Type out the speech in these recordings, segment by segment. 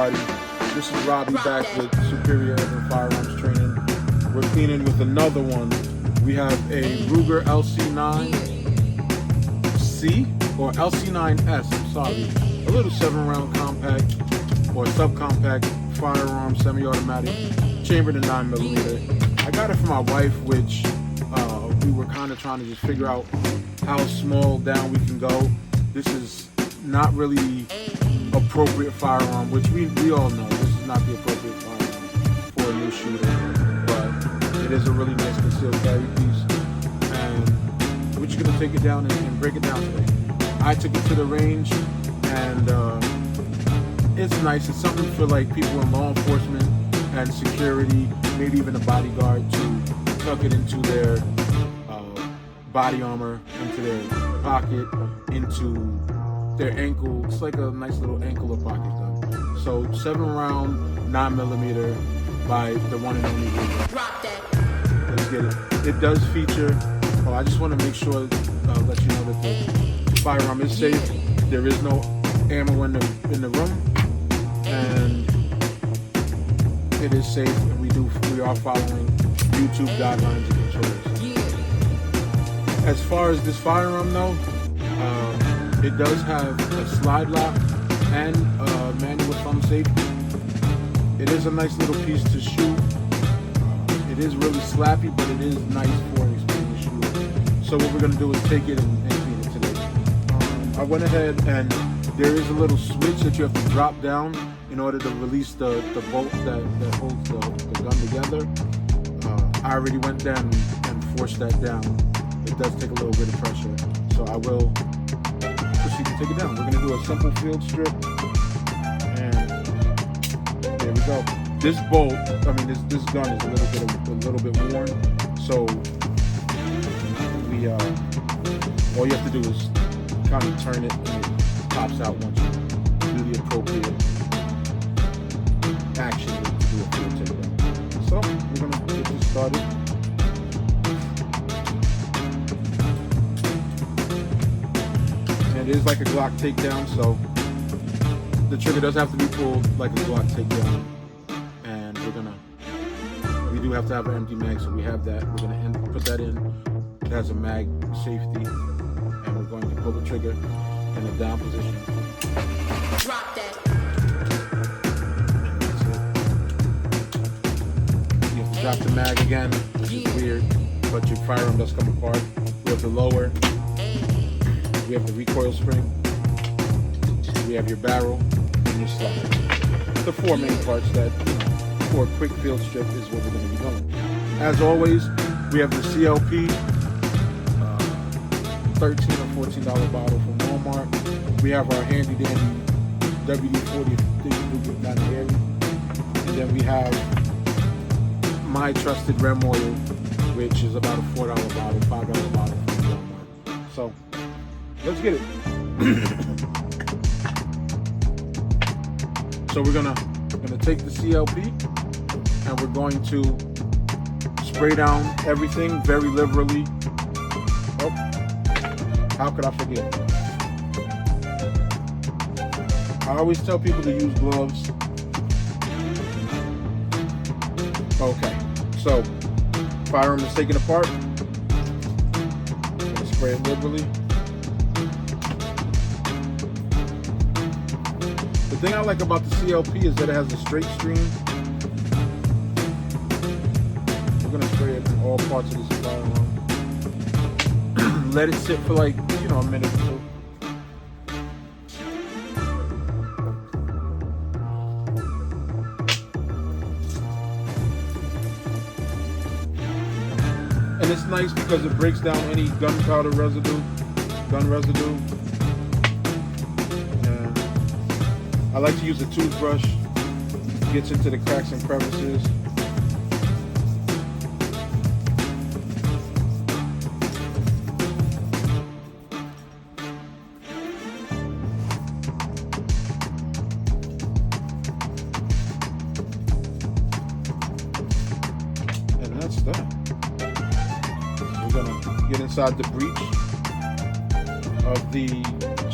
everybody. This is Robbie back with Superior Urban Firearms Training. We're cleaning with another one. We have a Ruger LC9C or LC9s, I'm sorry. A little 7-round compact or subcompact firearm, semi-automatic, chambered in 9mm. I got it for my wife, which we were kind of trying to just figure out how small down we can go. This is not really appropriate firearm, which we all know this is not the appropriate firearm for a new shooter, but it is a really nice concealed carry piece, and we're just gonna take it down and break it down today. I took it to the range, and it's nice. It's something for like people in law enforcement and security, maybe even a bodyguard, to tuck it into their body armor, into their pocket, into their ankle. It's like a nice little ankle or pocket gun. So 7-round 9mm by the one and only Ruger. Let's get it. It does feature, I just want to make sure, let you know that the firearm is safe. There is no ammo in the room, and it is safe, and we are following YouTube guidelines and controls. As far as this firearm though, it does have a slide lock and manual thumb safety. It is a nice little piece to shoot. It is really slappy, but it is nice for an experienced shooter. So what we're going to do is take it and clean it today. I went ahead, and there is a little switch that you have to drop down in order to release the bolt that holds the gun together. I already went down and forced that down. It does take a little bit of pressure, so I will proceed to take it down. We're going to do a simple field strip, and there we go. This bolt, this gun is a little bit worn, so we all you have to do is kind of turn it, and it pops out once you do the appropriate action to do a field takedown. So we're going to get this started. It is like a Glock takedown, so the trigger does have to be pulled like a Glock takedown, and we do have to have an empty mag, so we have that. We're gonna put that in. It has a mag safety, and we're going to pull the trigger in the down position. Drop that. You have to drop the mag again, which is weird, but your firearm does come apart. We have the lower. We have the recoil spring, we have your barrel, and your slide. The 4 main parts that, for a quick field strip, is what we're going to be doing. As always, we have the CLP, $13 or $14 bottle from Walmart. We have our handy dandy WD-40 down the area. And then we have my trusted Rem oil, which is about a $4 bottle, $5 bottle from Walmart. So, let's get it. So we're gonna take the CLP, and we're going to spray down everything very liberally. Oh, how could I forget? I always tell people to use gloves. Okay, so firearm is taken apart. I'm gonna spray it liberally. The thing I like about the CLP is that it has a straight stream. We're going to spray it in all parts of this firearm. Let it sit for like, a minute or two. And it's nice because it breaks down any gunpowder residue, gun residue. I like to use a toothbrush. It gets into the cracks and crevices. And that's that. We're gonna get inside the breech of the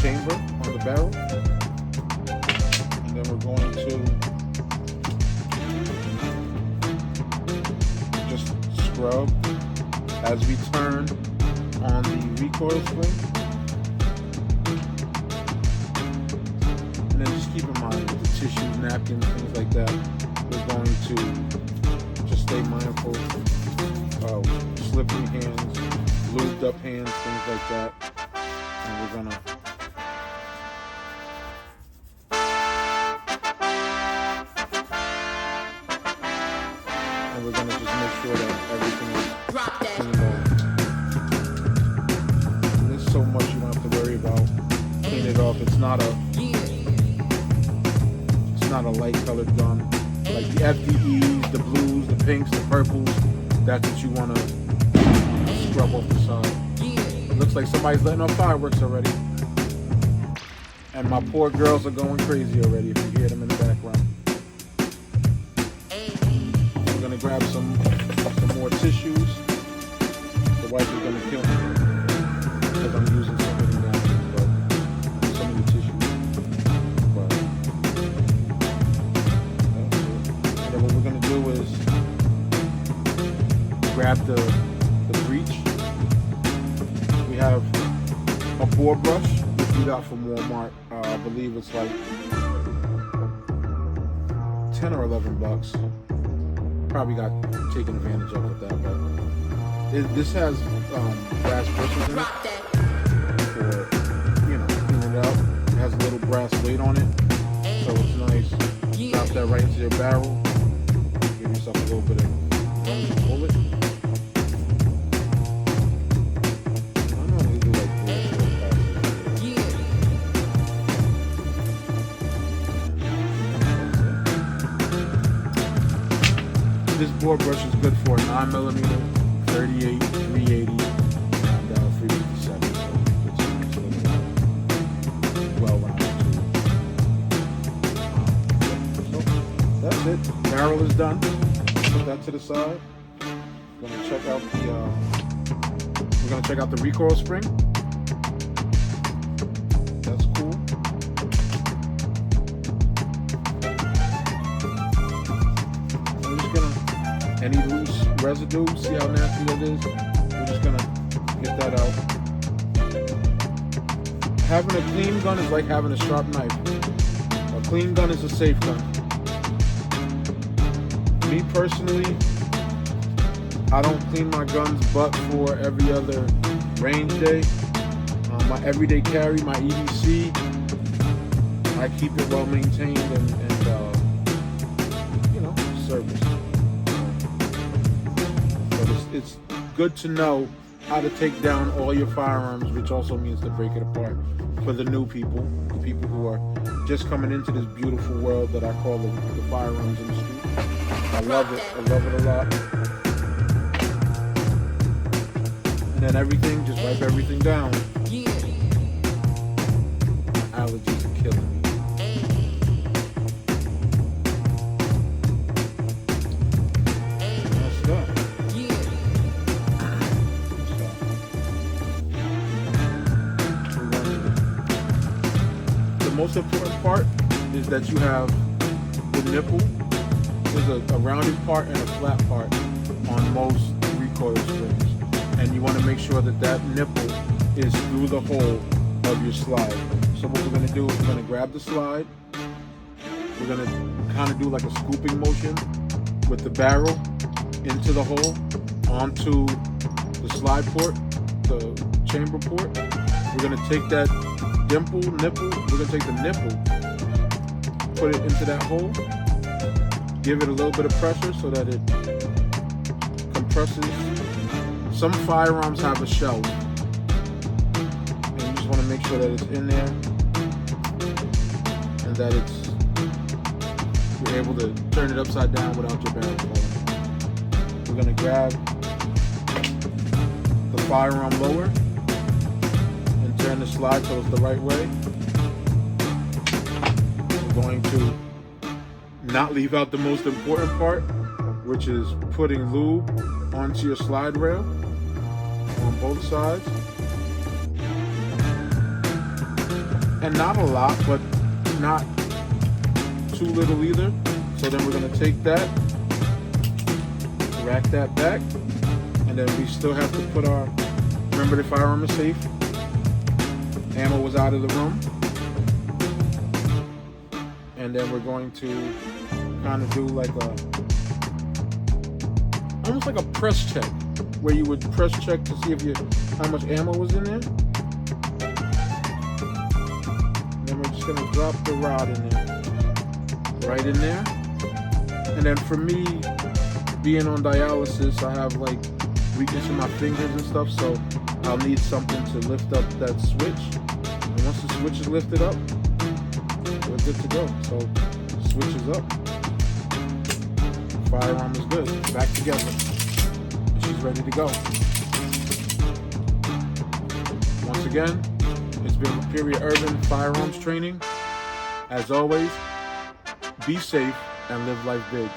chamber on the barrel. Then we're going to to just scrub as we turn on the recoil spring. And then just keep in mind with the tissues, napkins, things like that, we're going to just stay mindful of slippery hands, lubed up hands, things like that. And we're gonna just make sure that everything is Drop that. cleaned off. And there's so much you don't have to worry about. Clean it off. It's not a light colored gun. Like the FDEs, the blues, the pinks, the purples, that's what you want to scrub off the side. It looks like somebody's letting off fireworks already. And my poor girls are going crazy already if you hear them in the background. We're going to grab some more tissues. The wife is going to kill me because I'm using so many napkins, but so many tissues. But and then what we're going to do is grab the breech. We have a bore brush, which we got from Walmart. I believe it's like 10 or 11 bucks. Probably got taken advantage of with that, but this has brass bristles in it Drop that. for, cleaning it out. It has a little brass weight on it, so it's nice. Drop that right into your barrel. Give yourself a little bit of room to pull it. I normally do like 3 or 4 passes. This bore brush is good for a 9mm, 38, 380, and 357. So it's a little well-rounded tool. So that's it. Barrel is done. Put that to the side. We're gonna check out the recoil spring. That's cool. Any loose residue, see how nasty that is? We're just gonna get that out. Having a clean gun is like having a sharp knife. A clean gun is a safe gun. Me personally, I don't clean my guns but for every other range day. My everyday carry, my EDC, I keep it well maintained and serviced. It's good to know how to take down all your firearms, which also means to break it apart for the new people, the people who are just coming into this beautiful world that I call the firearms industry. I love it. I love it a lot. And then everything, just wipe everything down. My allergies are killing me. That's that. The most important part is that you have the nipple. There's a rounded part and a flat part on most recoil springs, and you want to make sure that that nipple is through the hole of your slide. So what we're going to do is we're going to grab the slide. We're going to kind of do like a scooping motion with the barrel into the hole onto the slide port, the chamber port. We're going to take that nipple, we're going to take the nipple, put it into that hole, give it a little bit of pressure so that it compresses. Some firearms have a shelf, and you just want to make sure that it's in there and that you're able to turn it upside down without your barrel falling. We're going to grab the firearm lower, turn the slide so it's the right way. We're going to not leave out the most important part, which is putting lube onto your slide rail on both sides. And not a lot, but not too little either. So then we're gonna take that, rack that back, and then we still have to put our, remember the firearm is safe. Ammo was out of the room. And then we're going to kind of do like almost like a press check, where you would press check to see if how much ammo was in there. Then we're just gonna drop the rod in there, right in there. And then for me, being on dialysis, I have like weakness in my fingers and stuff, so I'll need something to lift up that switch. And once the switch is lifted up, we're good to go. So switch is up. Firearm is good. Back together. And she's ready to go. Once again, it's been Superior Urban Firearms Training. As always, be safe and live life big.